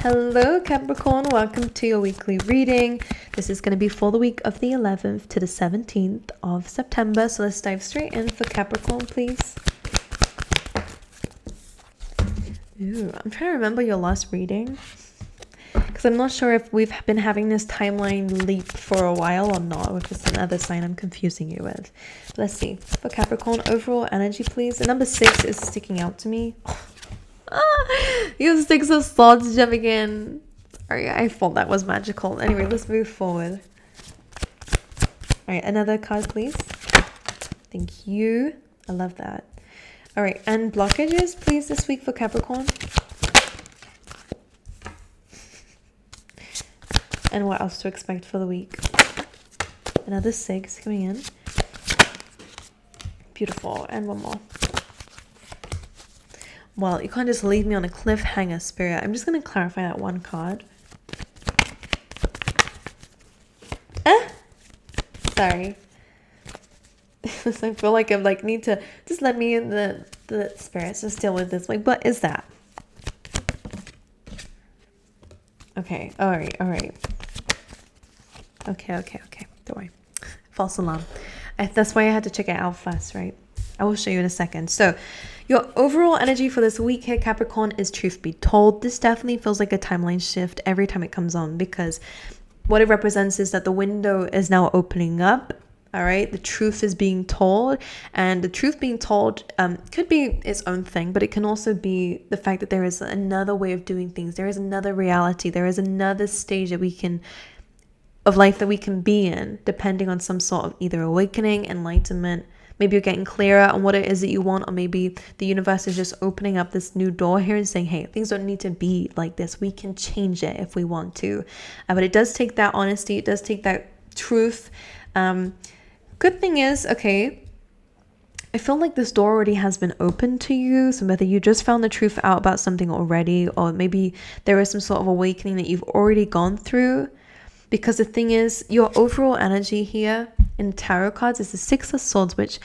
Hello Capricorn, welcome to your weekly reading. This is going to be for the week of the 11th to the 17th of September. So let's dive straight in for Capricorn, please. Ooh, I'm trying to remember your last reading, because I'm not sure if we've been having this timeline leap for a while or not, or if it's another sign I'm confusing you with. Let's see. For Capricorn, overall energy, please. The number 6 is sticking out to me. You have 6 of Swords jumping in. Sorry, I thought that was magical. Anyway, let's move forward. Alright, another card, please. Thank you. I love that. Alright, and blockages, please, this week for Capricorn. And what else to expect for the week? Another 6 coming in. Beautiful. And one more. Well, you can't just leave me on a cliffhanger, Spirit. I'm just going to clarify that one card. Sorry. I feel like I'm like, need to just let me in the spirits. Just deal with this. Like, what is that? Okay. All right. Okay. Don't worry. False alarm. That's why I had to check it out first, right? I will show you in a second. So your overall energy for this week here, Capricorn, is truth be told. This definitely feels like a timeline shift every time it comes on, because what it represents is that the window is now opening up. All right, the truth is being told, and the truth being told could be its own thing, but it can also be the fact that there is another way of doing things. There is another reality. There is another stage of life that we can be in, depending on some sort of either awakening, enlightenment. Maybe you're getting clearer on what it is that you want, or maybe the universe is just opening up this new door here and saying, hey, things don't need to be like this. We can change it if we want to. But it does take that honesty. It does take that truth. Good thing is, okay, I feel like this door already has been opened to you. So whether you just found the truth out about something already, or maybe there is some sort of awakening that you've already gone through. Because the thing is, your overall energy here in tarot cards is the 6 of Swords, which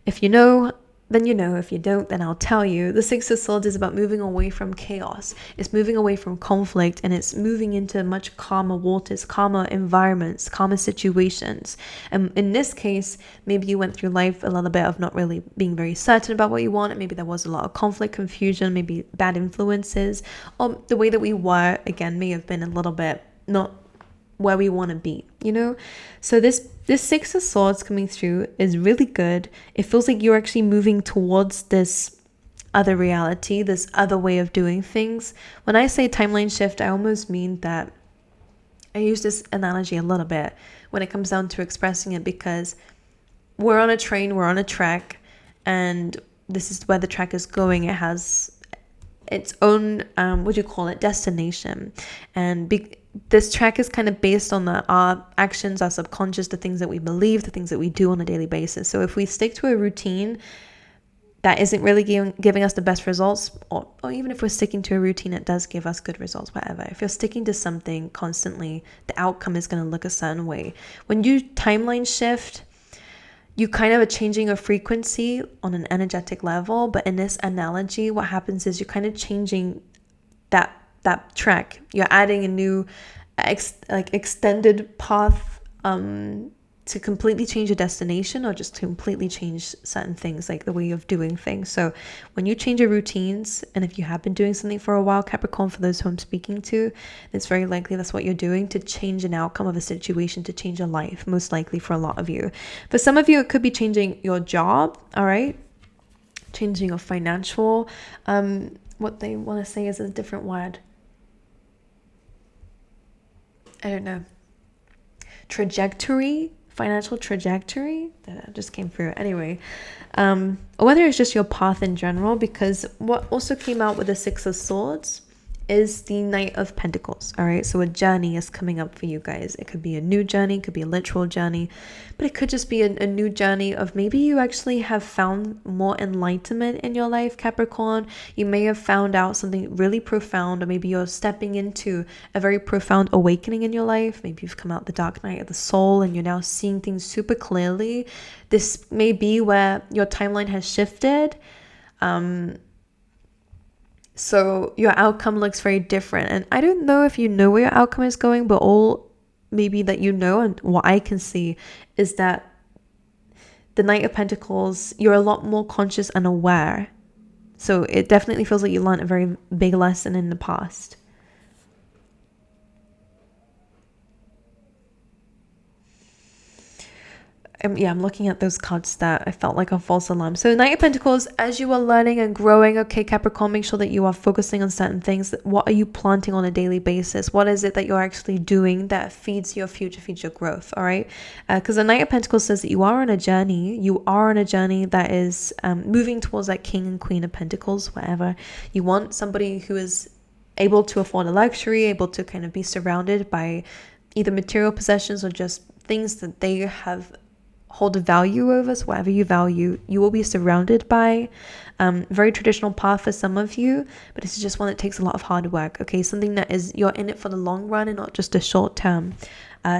if you know, then you know. If you don't, then I'll tell you. The 6 of Swords is about moving away from chaos. It's moving away from conflict, and it's moving into much calmer waters, calmer environments, calmer situations. And in this case, maybe you went through life a little bit of not really being very certain about what you want. And maybe there was a lot of conflict, confusion, maybe bad influences, or the way that we were, again, may have been a little bit not where we want to be, you know? So this 6 of Swords coming through is really good. It feels like you're actually moving towards this other reality, this other way of doing things. When I say timeline shift, I almost mean that I use this analogy a little bit when it comes down to expressing it, because we're on a train, we're on a track, and this is where the track is going. It has its own, destination. And this track is kind of based on our actions, our subconscious, the things that we believe, the things that we do on a daily basis. So if we stick to a routine that isn't really giving us the best results, or even if we're sticking to a routine that does give us good results, whatever. If you're sticking to something constantly, the outcome is going to look a certain way. When you timeline shift, you kind of are changing a frequency on an energetic level. But in this analogy, what happens is you're kind of changing that track. You're adding a new extended path to completely change your destination, or just to completely change certain things, like the way of doing things. So when you change your routines, and if you have been doing something for a while, Capricorn, for those who I'm speaking to, it's very likely that's what you're doing to change an outcome of a situation, to change your life, most likely for a lot of you. For some of you, it could be changing your job, all right? Changing your financial, what they want to say is a different word. I don't know. Financial trajectory. That just came through. Anyway, or whether it's just your path in general, because what also came out with the 6 of Swords is the Knight of Pentacles. All right, so a journey is coming up for you guys. It could be a new journey, it could be a literal journey, but it could just be a new journey of maybe you actually have found more enlightenment in your life, Capricorn. You may have found out something really profound, or maybe you're stepping into a very profound awakening in your life. Maybe you've come out the dark night of the soul and you're now seeing things super clearly. This may be where your timeline has shifted. So your outcome looks very different. And I don't know if you know where your outcome is going, but all maybe that you know and what I can see is that the Knight of Pentacles, you're a lot more conscious and aware. So it definitely feels like you learned a very big lesson in the past. I'm looking at those cards that I felt like a false alarm. So Knight of Pentacles, as you are learning and growing, okay, Capricorn, make sure that you are focusing on certain things. What are you planting on a daily basis? What is it that you're actually doing that feeds your future growth, all right? Because the Knight of Pentacles says that you are on a journey. You are on a journey that is moving towards that King and Queen of Pentacles, whatever. You want somebody who is able to afford a luxury, able to kind of be surrounded by either material possessions or just things that they have hold a value over. So whatever you value, you will be surrounded by. Very traditional path for some of you, but this is just one that takes a lot of hard work. Okay, something that is you're in it for the long run and not just a short-term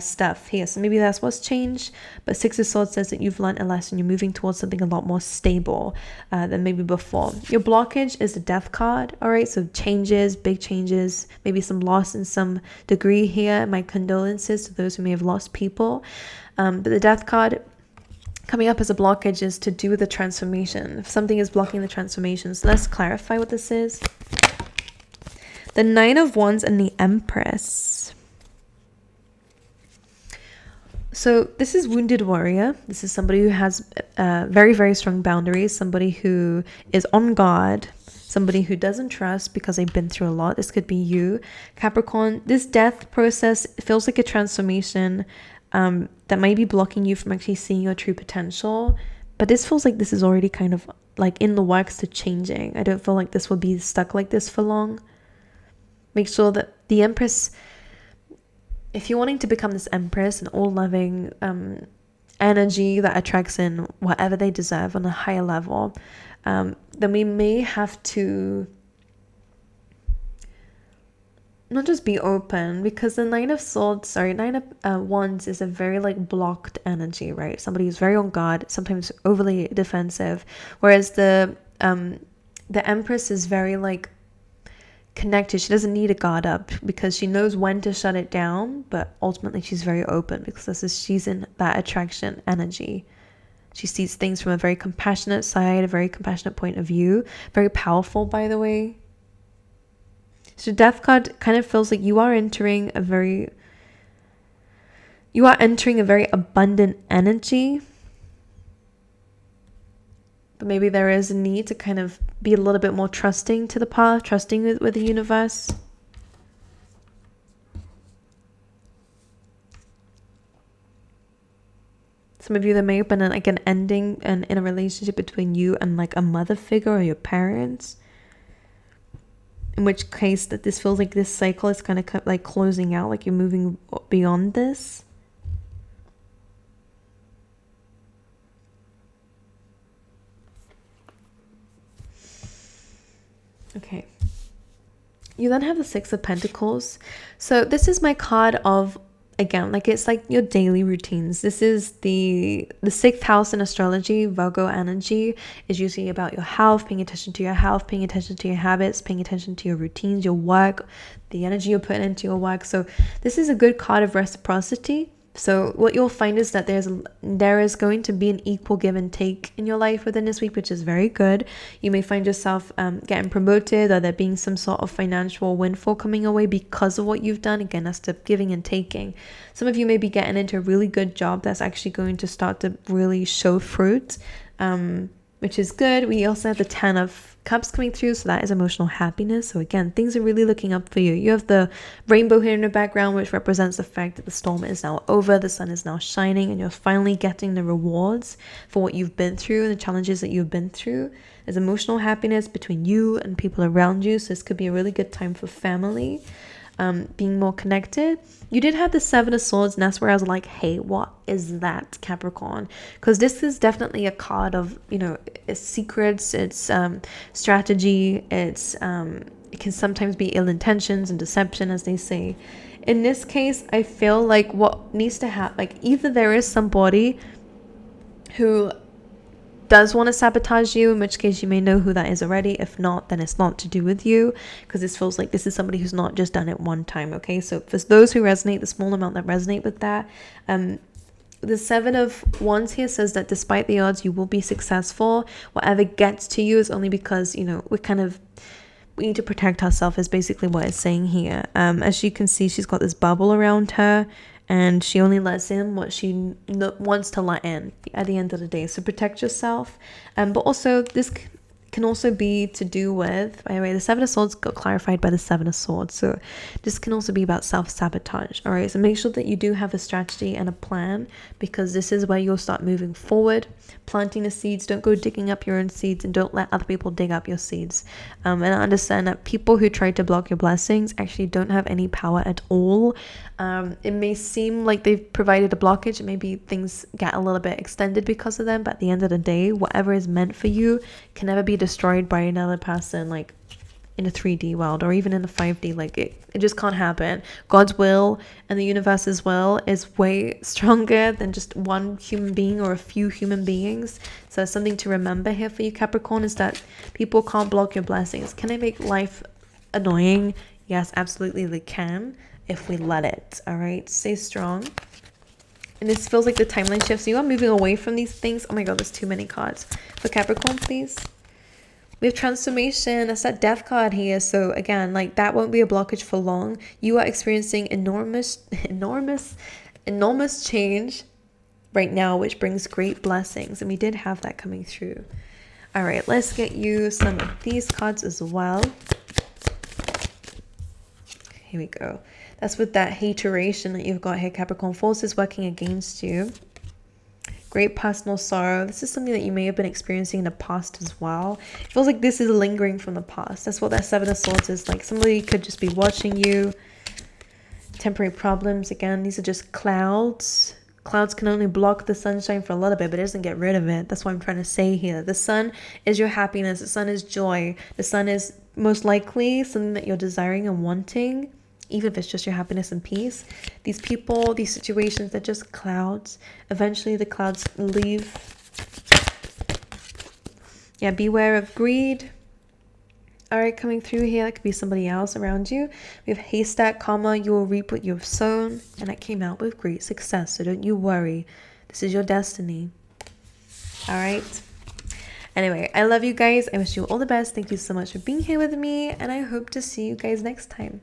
stuff here. So maybe that's what's changed. But Six of Swords says that you've learned a lesson. You're moving towards something a lot more stable than maybe before. Your blockage is the Death card. All right, so changes, big changes, maybe some loss in some degree here. My condolences to those who may have lost people. But the Death card coming up as a blockage is to do with the transformation. If something is blocking the transformation, so let's clarify what this is. The Nine of Wands and the Empress. So this is wounded warrior. This is somebody who has very, very strong boundaries. Somebody who is on guard. Somebody who doesn't trust because they've been through a lot. This could be you, Capricorn. This death process feels like a transformation that might be blocking you from actually seeing your true potential. But this feels like this is already kind of like in the works to changing. I don't feel like this will be stuck like this for long. Make sure that the Empress, if you're wanting to become this Empress, an all-loving energy that attracts in whatever they deserve on a higher level, then we may have to not just be open, because the Nine of Wands is a very like blocked energy, right? Somebody who's very on guard, sometimes overly defensive, whereas the Empress is very like connected. She doesn't need a guard up because she knows when to shut it down, but ultimately she's very open because she's in that attraction energy. She sees things from a very compassionate side, a very compassionate point of view, very powerful, by the way. So Death card kind of feels like you are entering a very abundant energy. But maybe there is a need to kind of be a little bit more trusting to the path, trusting with the universe. Some of you, there may have been an ending in a relationship between you and like a mother figure or your parents. In which case that this feels like this cycle is kind of like closing out, like you're moving beyond this. Okay. You then have the Six of Pentacles. So this is my card of, again, like it's like your daily routines. This is the sixth house in astrology. Virgo energy is usually about your health, paying attention to your health, paying attention to your habits, paying attention to your routines, your work, the energy you're putting into your work. So this is a good card of reciprocity. So what you'll find is that there is going to be an equal give and take in your life within this week, which is very good. You may find yourself getting promoted, or there being some sort of financial windfall coming away because of what you've done. Again, that's the giving and taking. Some of you may be getting into a really good job that's actually going to start to really show fruit, which is good. We also have the Ten of Cups coming through, so that is emotional happiness. So again, things are really looking up for you. You have the rainbow here in the background, which represents the fact that the storm is now over, the sun is now shining, and you're finally getting the rewards for what you've been through and the challenges that you've been through. There's emotional happiness between you and people around you, so this could be a really good time for family, being more connected. You did have the Seven of Swords, and that's where I was like, hey, what is that, Capricorn? Because this is definitely a card of, it's secrets, it's strategy, it can sometimes be ill intentions and deception, as they say. In this case, I feel like what needs to happen, like either there is somebody who does want to sabotage you, in which case you may know who that is already. If not, then it's not to do with you, because this feels like this is somebody who's not just done it one time. Okay, so for those who resonate, the small amount that resonate with that, the Seven of Wands here says that despite the odds, you will be successful. Whatever gets to you is only because, you know, we need to protect ourselves, is basically what it's saying here. As you can see, she's got this bubble around her, and she only lets in what she wants to let in at the end of the day. So protect yourself. But also, this can also be to do with, by the way, the Seven of Swords got clarified by the Seven of Swords. So this can also be about self-sabotage. All right, so make sure that you do have a strategy and a plan, because this is where you'll start moving forward, planting the seeds. Don't go digging up your own seeds, and don't let other people dig up your seeds. And I understand that people who try to block your blessings actually don't have any power at all. It may seem like they've provided a blockage, and maybe things get a little bit extended because of them, but at the end of the day, whatever is meant for you can never be destroyed by another person, like in a 3D world or even in a 5D. Like it just can't happen. God's will and the universe's will is way stronger than just one human being or a few human beings. So something to remember here for you, Capricorn, is that people can't block your blessings. Can they make life annoying? Yes, absolutely they can, if we let it. All right, stay strong. And this feels like the timeline shift, so you are moving away from these things. Oh my god, there's too many cards for Capricorn, please. We have transformation. That's that death card here. So again, like, that won't be a blockage for long. You are experiencing enormous change right now, which brings great blessings, and we did have that coming through. All right, let's get you some of these cards as well. Here we go. That's with that hateration that you've got here, Capricorn. Forces working against you. Great personal sorrow. This is something that you may have been experiencing in the past as well. It feels like this is lingering from the past. That's what that Seven of Swords is. Like, somebody could just be watching you. Temporary problems. Again, these are just clouds. Clouds can only block the sunshine for a little bit, but it doesn't get rid of it. That's what I'm trying to say here. The sun is your happiness. The sun is joy. The sun is most likely something that you're desiring and wanting, even if it's just your happiness and peace. These people, these situations, they're just clouds. Eventually the clouds leave. Yeah, beware of greed. All right, coming through here, that could be somebody else around you. We have haystack, karma, you will reap what you have sown. And that came out with great success, so don't you worry. This is your destiny. All right. Anyway, I love you guys. I wish you all the best. Thank you so much for being here with me, and I hope to see you guys next time.